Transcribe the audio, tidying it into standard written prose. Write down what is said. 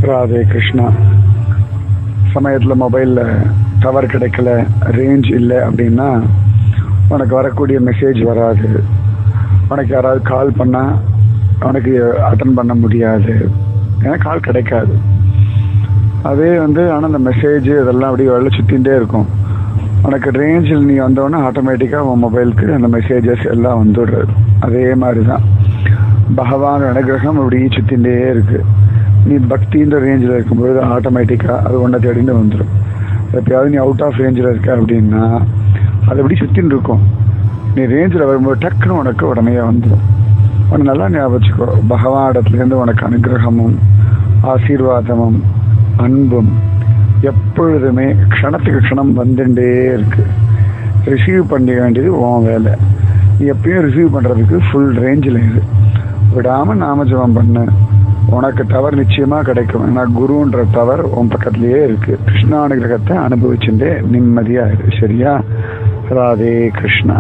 ராதே கிருஷ்ணா. சமயத்தில் மொபைலில் டவர் கிடைக்கல, ரேஞ்ச் இல்லை அப்படின்னா உனக்கு வரக்கூடிய மெசேஜ் வராது. உனக்கு யாராவது கால் பண்ணால் உனக்கு அட்டன் பண்ண முடியாது, ஏன்னா கால் கிடைக்காது. அதே ஆனால் அந்த மெசேஜ் இதெல்லாம் அப்படியே வெளில சுற்றிகிட்டே இருக்கும். உனக்கு ரேஞ்சில் நீ வந்தோடனே ஆட்டோமேட்டிக்காக உன் மொபைலுக்கு அந்த மெசேஜஸ் எல்லாம் வந்துடுறது. அதே மாதிரி தான் பகவான் அனுகிரகம் அப்படி சுற்றிகிட்டே இருக்குது. நீ பக்தின்ற ரேஞ்சில் இருக்கும்பொழுது ஆட்டோமேட்டிக்காக அது ஒன்றை தேடின்னு வந்துடும். எப்பயாவது நீ அவுட் ஆஃப் ரேஞ்சில் இருக்க அப்படின்னா அது எப்படி சுற்றின்னு இருக்கும். நீ ரேஞ்சில் வரும்போது டக்குன்னு உனக்கு உடனே வந்துடும். உனக்கு நல்லா ஞாபகம் வச்சுக்கோ, பகவான் இடத்துலேருந்து உனக்கு அனுகிரகமும் ஆசீர்வாதமும் அன்பும் எப்பொழுதுமே க்ஷணத்துக்கு க்ஷணம் வந்துட்டே இருக்கு. ரிசீவ் பண்ண வேண்டியது உன் வேலை. நீ எப்பயும் ரிசீவ் பண்ணுறதுக்கு ஃபுல் ரேஞ்சில் இரு, விடாமல் நாமஜபம் பண்ணு. உனக்கு டவர் நிச்சயமாக கிடைக்கும். ஏன்னா குருன்ற டவர் உன் பக்கத்துலேயே இருக்குது. கிருஷ்ணானுகிரகத்தை அனுபவிச்சுட்டே நிம்மதியாக இரு. சரியா? ராதே கிருஷ்ணா.